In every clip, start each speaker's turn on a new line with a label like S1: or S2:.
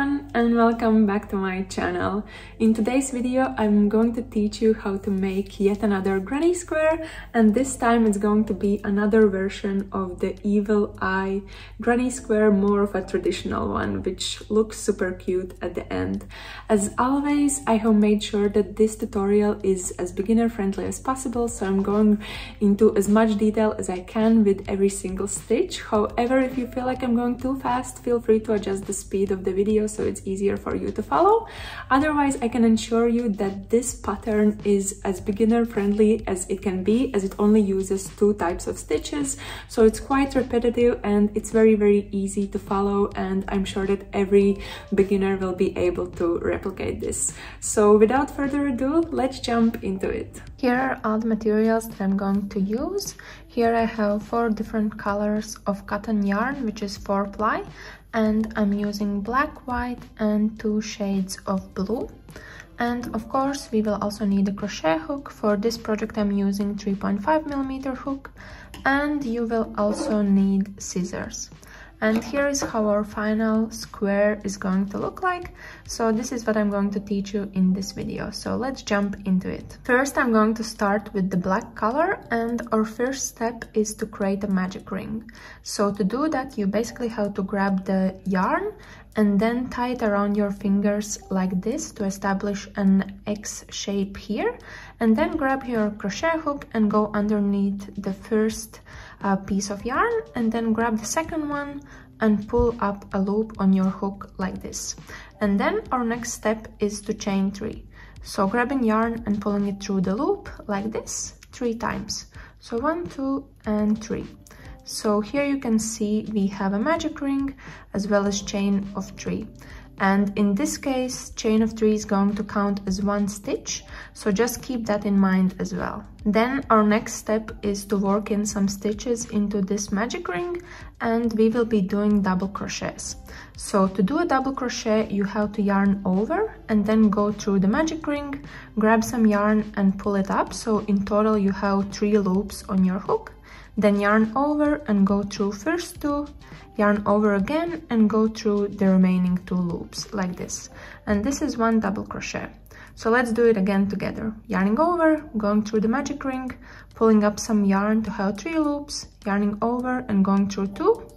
S1: everyone, and welcome back to my channel. In today's video I'm going to teach you how to make yet another granny square, and this time it's going to be another version of the evil eye granny square, more of a traditional one, which looks super cute at the end. As always, I have made sure that this tutorial is as beginner friendly as possible, so I'm going into as much detail as I can with every single stitch. However, if you feel like I'm going too fast, feel free to adjust the speed of the video so it's easier for you to follow. Otherwise, I can assure you that this pattern is as beginner friendly as it can be, as it only uses 2 types of stitches, so it's quite repetitive and it's very easy to follow, and I'm sure that every beginner will be able to replicate this. So without further ado, let's jump into it. Here are all the materials that I'm going to use. Here I have 4 different colors of cotton yarn, which is 4-ply, and I'm using black, white and 2 shades of blue. And of course we will also need a crochet hook. For this project I'm using 3.5mm hook, and you will also need scissors. And here is how our final square is going to look like. So this is what I'm going to teach you in this video. So let's jump into it. First, I'm going to start with the black color, and our first step is to create a magic ring. So to do that, you basically have to grab the yarn and then tie it around your fingers like this to establish an X shape here, and then grab your crochet hook and go underneath the first piece of yarn, and then grab the second one and pull up a loop on your hook like this. And then our next step is to chain 3. So grabbing yarn and pulling it through the loop like this 3 times. So 1, 2 and 3. So here you can see we have a magic ring as well as chain of 3. And in this case, chain of 3 is going to count as 1 stitch, so just keep that in mind as well. Then our next step is to work in some stitches into this magic ring, and we will be doing double crochets. So to do a double crochet, you have to yarn over and then go through the magic ring, grab some yarn and pull it up. So in total you have 3 loops on your hook. Then yarn over and go through first 2, yarn over again and go through the remaining 2 loops like this. And this is 1 double crochet. So let's do it again together. Yarning over, going through the magic ring, pulling up some yarn to have 3 loops, yarning over and going through 2,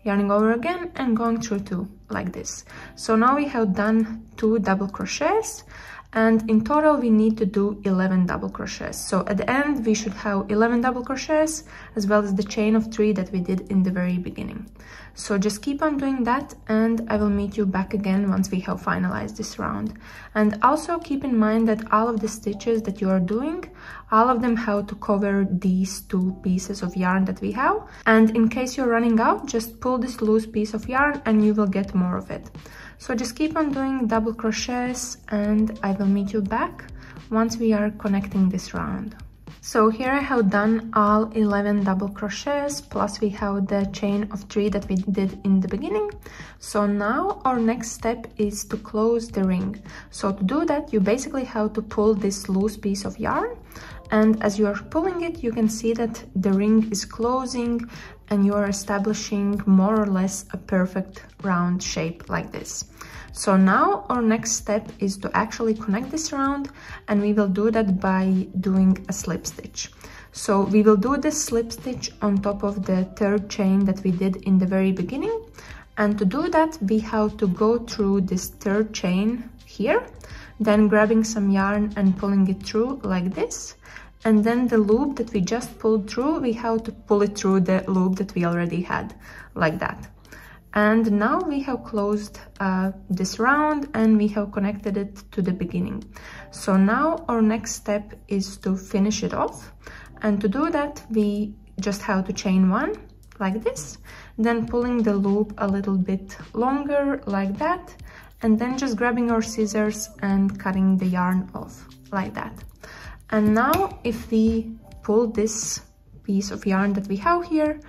S1: yarning over again and going through 2 like this. So now we have done 2 double crochets, and in total we need to do 11 double crochets. So at the end we should have 11 double crochets as well as the chain of 3 that we did in the very beginning. So just keep on doing that, and I will meet you back again once we have finalized this round. And also keep in mind that all of the stitches that you are doing, all of them have to cover these 2 pieces of yarn that we have, and in case you're running out, just pull this loose piece of yarn and you will get more of it. So just keep on doing double crochets, and I will meet you back once we are connecting this round. So here I have done all 11 double crochets, plus we have the chain of 3 that we did in the beginning. So now our next step is to close the ring. So to do that, you basically have to pull this loose piece of yarn, and as you are pulling it, you can see that the ring is closing and you are establishing more or less a perfect round shape like this. So now our next step is to actually connect this round, and we will do that by doing a slip stitch. So we will do this slip stitch on top of the 3rd chain that we did in the very beginning, and to do that we have to go through this 3rd chain here, then grabbing some yarn and pulling it through like this, and then the loop that we just pulled through, we have to pull it through the loop that we already had like that. And now we have closed this round and we have connected it to the beginning. So now our next step is to finish it off, and to do that we just have to chain 1 like this, then pulling the loop a little bit longer like that, and then just grabbing our scissors and cutting the yarn off like that. And now if we pull this piece of yarn that we have here,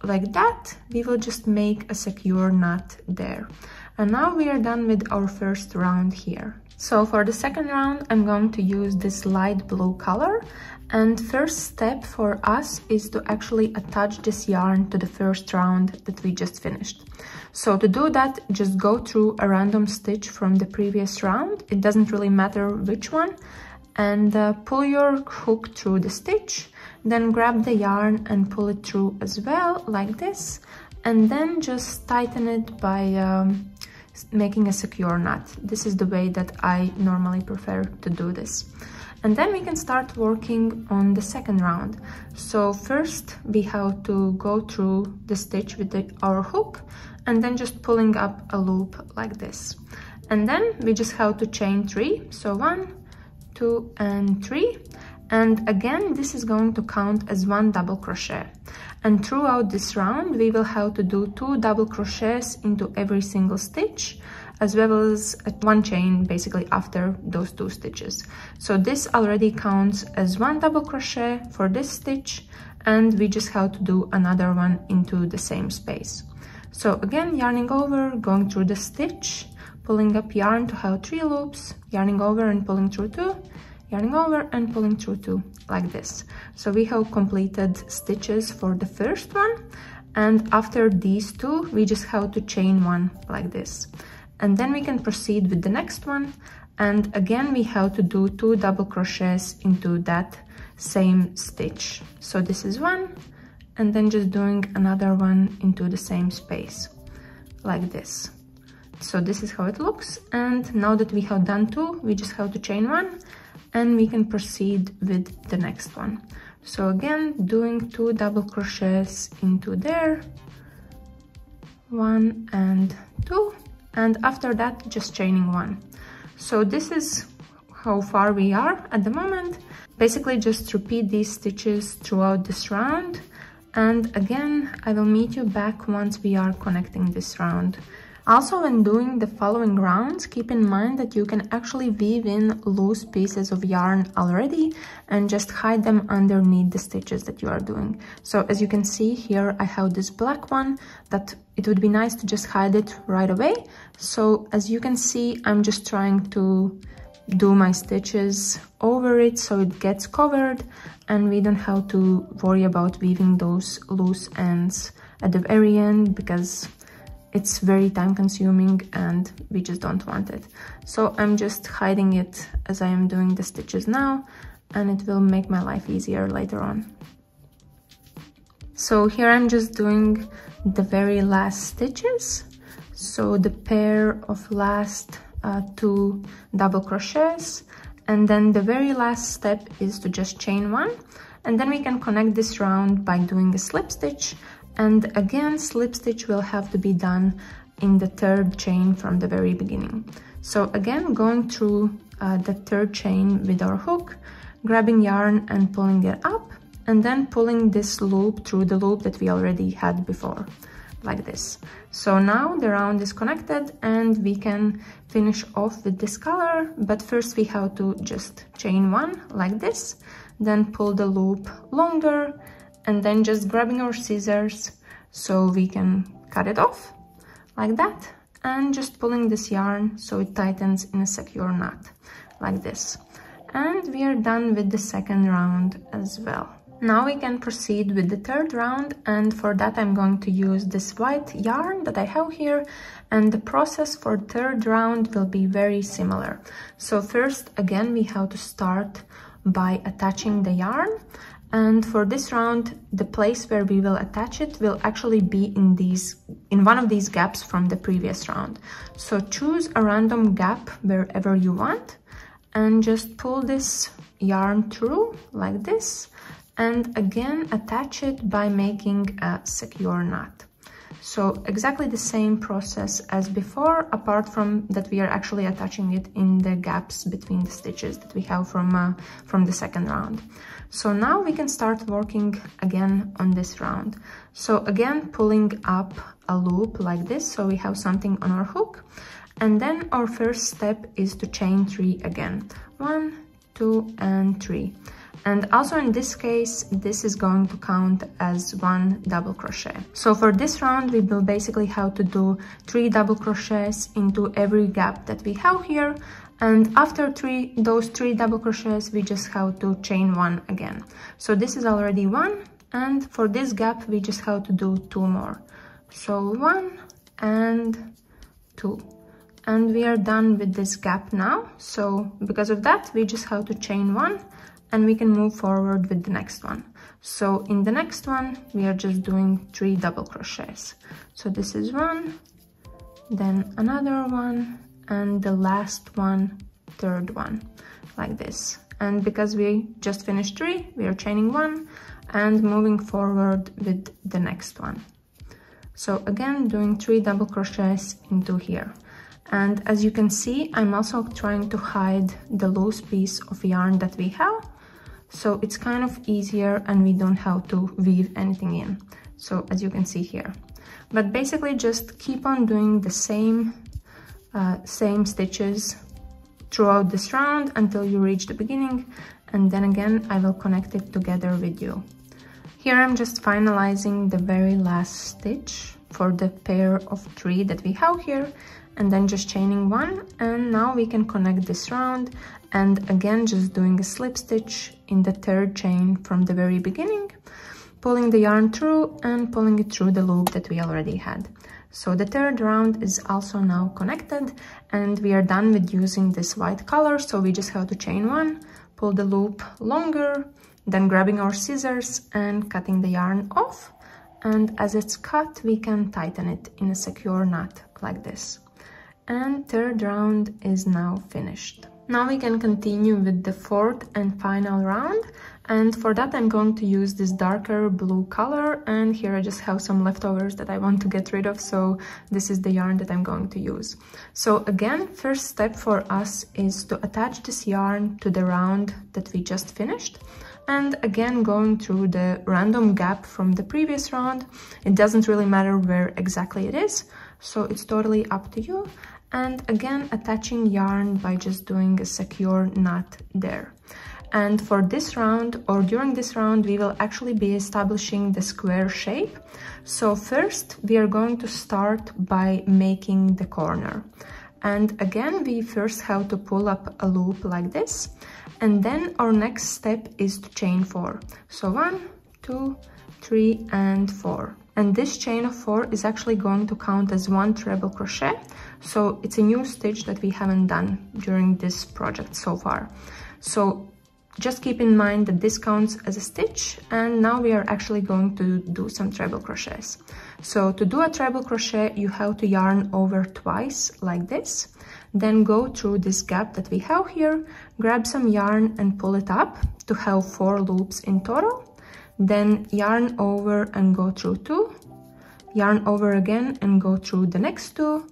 S1: like that, we will just make a secure knot there. And now we are done with our first round here. So for the second round, I'm going to use this light blue color. And first step for us is to actually attach this yarn to the first round that we just finished. So to do that, just go through a random stitch from the previous round. It doesn't really matter which one. And pull your hook through the stitch. Then grab the yarn and pull it through as well, like this. And then just tighten it by making a secure knot. This is the way that I normally prefer to do this. And then we can start working on the second round. So first we have to go through the stitch with our hook and then just pulling up a loop like this. And then we just have to chain 3. So 1, 2 and 3. And again, this is going to count as 1 double crochet. And throughout this round, we will have to do 2 double crochets into every single stitch, as well as 1 chain basically after those 2 stitches. So this already counts as 1 double crochet for this stitch, and we just have to do another one into the same space. So again, yarning over, going through the stitch, pulling up yarn to have 3 loops, yarning over and pulling through 2, yarning over and pulling through 2, like this. So we have completed stitches for the first one, and after these 2 we just have to chain 1 like this, and then we can proceed with the next one. And again, we have to do 2 double crochets into that same stitch. So this is 1, and then just doing another one into the same space like this. So this is how it looks. And now that we have done 2, we just have to chain 1, and we can proceed with the next one. So again, doing 2 double crochets into there, 1 and 2, and after that just chaining 1. So this is how far we are at the moment. Basically just repeat these stitches throughout this round, and again I will meet you back once we are connecting this round. Also, when doing the following rounds, keep in mind that you can actually weave in loose pieces of yarn already and just hide them underneath the stitches that you are doing. So as you can see here, I have this black one that it would be nice to just hide it right away. So as you can see, I'm just trying to do my stitches over it so it gets covered and we don't have to worry about weaving those loose ends at the very end, because it's very time consuming and we just don't want it. So I'm just hiding it as I am doing the stitches now, and it will make my life easier later on. So here I'm just doing the very last stitches. So the pair of last 2 double crochets, and then the very last step is to just chain 1, and then we can connect this round by doing a slip stitch. And again, slip stitch will have to be done in the 3rd chain from the very beginning. So again, going through the 3rd chain with our hook, grabbing yarn and pulling it up, and then pulling this loop through the loop that we already had before, like this. So now the round is connected and we can finish off with this color, but first we have to just chain 1 like this, then pull the loop longer, and then just grabbing our scissors so we can cut it off like that, and just pulling this yarn so it tightens in a secure knot like this. And we are done with the second round as well. Now we can proceed with the 3rd round, and for that I'm going to use this white yarn that I have here, and the process for 3rd round will be very similar. So first, again, we have to start by attaching the yarn. And for this round, the place where we will attach it will actually be in one of these gaps from the previous round. So choose a random gap wherever you want and just pull this yarn through like this, and again attach it by making a secure knot. So exactly the same process as before, apart from that we are actually attaching it in the gaps between the stitches that we have from the second round. So now we can start working again on this round. So again, pulling up a loop like this, so we have something on our hook. And then our first step is to chain 3 again. 1, 2 and 3. And also in this case, this is going to count as 1 double crochet. So for this round, we will basically have to do 3 double crochets into every gap that we have here. And after those three double crochets, we just have to chain 1 again. So this is already 1. And for this gap, we just have to do 2 more. So 1 and 2. And we are done with this gap now. So because of that, we just have to chain 1 and we can move forward with the next one. So in the next one, we are just doing 3 double crochets. So this is 1, then another one, and the last one, third one, like this. And because we just finished 3, we are chaining 1 and moving forward with the next one. So again, doing 3 double crochets into here. And as you can see, I'm also trying to hide the loose piece of yarn that we have. So it's kind of easier and we don't have to weave anything in. So as you can see here. But basically just keep on doing the same stitches throughout this round until you reach the beginning. And then again, I will connect it together with you. Here I'm just finalizing the very last stitch for the pair of 3 that we have here, and then just chaining 1, and now we can connect this round, and again just doing a slip stitch in the 3rd chain from the very beginning, pulling the yarn through and pulling it through the loop that we already had. So the 3rd round is also now connected, and we are done with using this white color, so we just have to chain 1, pull the loop longer, then grabbing our scissors and cutting the yarn off, and as it's cut, we can tighten it in a secure knot like this. And 3rd round is now finished. Now we can continue with the 4th and final round, and for that I'm going to use this darker blue color, and here I just have some leftovers that I want to get rid of, so this is the yarn that I'm going to use. So again, first step for us is to attach this yarn to the round that we just finished. And again, going through the random gap from the previous round, it doesn't really matter where exactly it is, so it's totally up to you. And again, attaching yarn by just doing a secure knot there. And for this round, or during this round, we will actually be establishing the square shape. So first, we are going to start by making the corner. And again, we first have to pull up a loop like this. And then our next step is to chain 4. So 1, 2, 3, and 4. And this chain of 4 is actually going to count as 1 treble crochet. So it's a new stitch that we haven't done during this project so far. So just keep in mind that this counts as a stitch, and now we are actually going to do some treble crochets. So to do a treble crochet, you have to yarn over twice like this, then go through this gap that we have here, grab some yarn and pull it up to have 4 loops in total, then yarn over and go through 2, yarn over again and go through the next 2,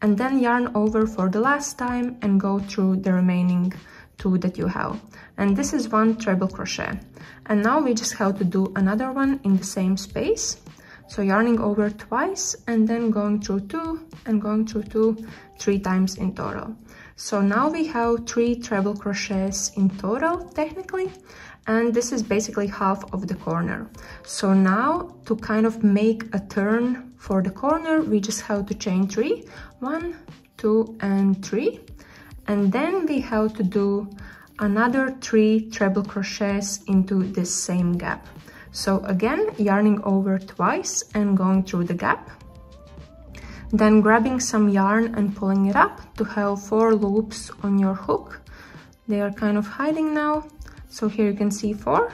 S1: and then yarn over for the last time and go through the remaining 2 that you have. And this is 1 treble crochet. And now we just have to do another one in the same space. So yarning over twice and then going through 2 and going through 2 3 times in total. So now we have 3 treble crochets in total technically, and this is basically half of the corner. So now to kind of make a turn for the corner, we just have to chain 3, 1, 2, and 3. And then we have to do another 3 treble crochets into this same gap. So again, yarning over twice and going through the gap. Then grabbing some yarn and pulling it up to have 4 loops on your hook. They are kind of hiding now. So here you can see 4.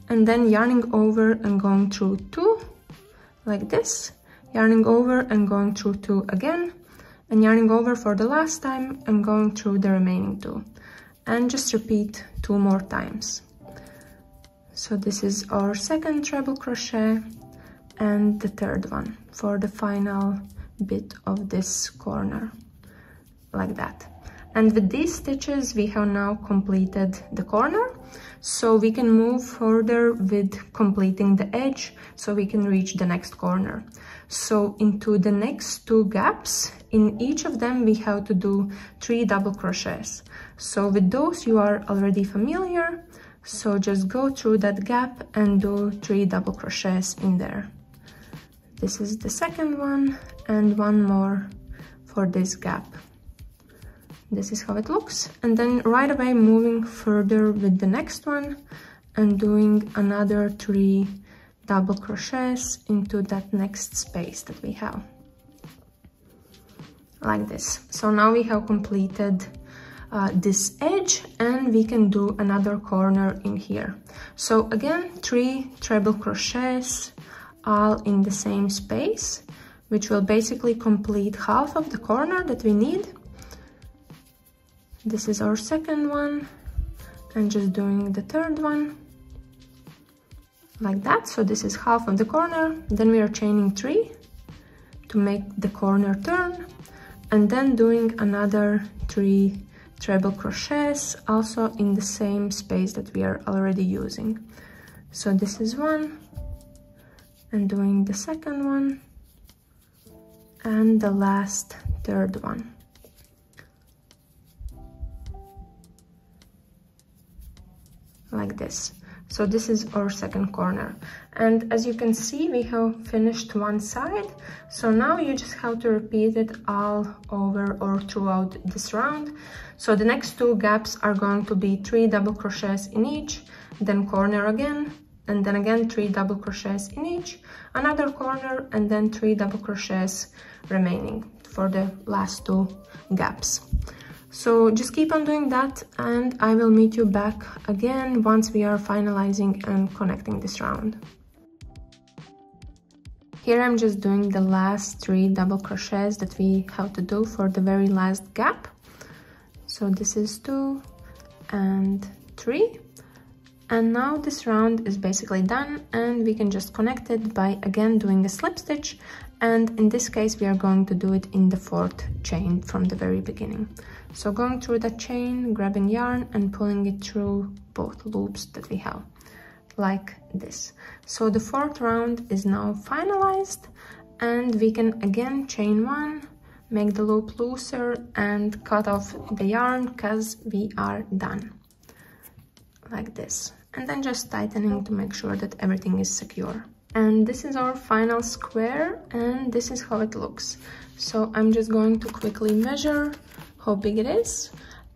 S1: And then yarning over and going through 2, like this. Yarning over and going through 2 again. And yarning over for the last time and going through the remaining 2. And just repeat 2 more times. So this is our 2nd treble crochet and the 3rd one for the final bit of this corner, like that. And with these stitches we have now completed the corner, so we can move further with completing the edge so we can reach the next corner. So into the next 2 gaps, in each of them we have to do 3 double crochets. So with those you are already familiar. So just go through that gap and do 3 double crochets in there. This is the second one, and one more for this gap. This is how it looks. And then right away moving further with the next one and doing another 3 double crochets into that next space that we have. Like this. So now we have completed this edge, and we can do another corner in here. So again, 3 treble crochets all in the same space, which will basically complete half of the corner that we need. This is our second one, and just doing the third one like that. So this is half of the corner. Then we are chaining 3 to make the corner turn, and then doing another 3 treble crochets also in the same space that we are already using. So this is one, and doing the second one, and the last third one. Like this. So this is our second corner, and as you can see, we have finished one side. So now you just have to repeat it all over or throughout this round. So the next 2 gaps are going to be 3 double crochets in each, then corner again, and then again 3 double crochets in each, another corner, and then 3 double crochets remaining for the last 2 gaps. So just keep on doing that, and I will meet you back again once we are finalizing and connecting this round. Here I'm just doing the last 3 double crochets that we have to do for the very last gap. So this is 2 and 3. And now this round is basically done, and we can just connect it by again doing a slip stitch. And in this case, we are going to do it in the 4th chain from the very beginning. So going through that chain, grabbing yarn and pulling it through both loops that we have, like this. So the 4th round is now finalized, and we can again chain 1, make the loop looser, and cut off the yarn because we are done. Like this. And then just tightening to make sure that everything is secure. And this is our final square, and this is how it looks. So I'm just going to quickly measure how big it is,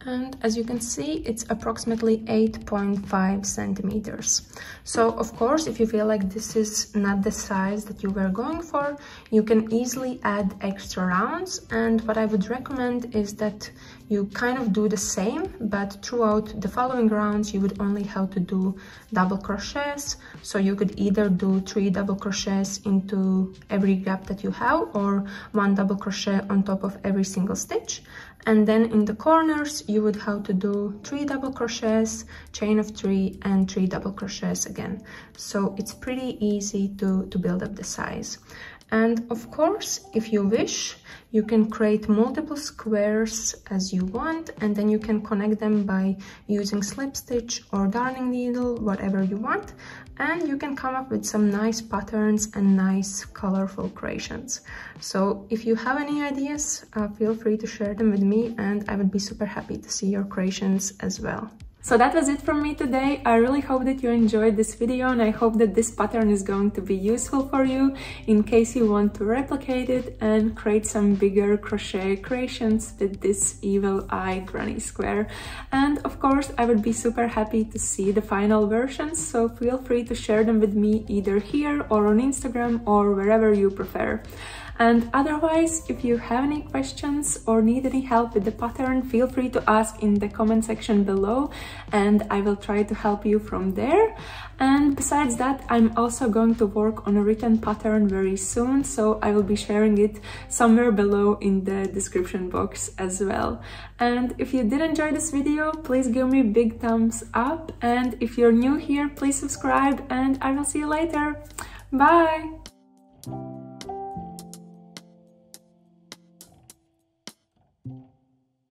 S1: and as you can see, it's approximately 8.5 centimeters. So of course, if you feel like this is not the size that you were going for, you can easily add extra rounds, and what I would recommend is that you kind of do the same, but throughout the following rounds you would only have to do double crochets. So you could either do 3 double crochets into every gap that you have, or 1 double crochet on top of every single stitch. And then in the corners you would have to do 3 double crochets, chain of 3, and 3 double crochets again. So it's pretty easy to build up the size. And of course, if you wish, you can create multiple squares as you want, and then you can connect them by using slip stitch or darning needle, whatever you want, and you can come up with some nice patterns and nice colorful creations. So if you have any ideas, feel free to share them with me, and I would be super happy to see your creations as well. So that was it from me today. I really hope that you enjoyed this video, and I hope that this pattern is going to be useful for you in case you want to replicate it and create some bigger crochet creations with this evil eye granny square. And of course, I would be super happy to see the final versions, so feel free to share them with me either here or on Instagram or wherever you prefer. And otherwise, if you have any questions or need any help with the pattern, feel free to ask in the comment section below, and I will try to help you from there. And besides that, I'm also going to work on a written pattern very soon, so I will be sharing it somewhere below in the description box as well. And if you did enjoy this video, please give me a big thumbs up, and if you're new here, please subscribe, and I will see you later. Bye!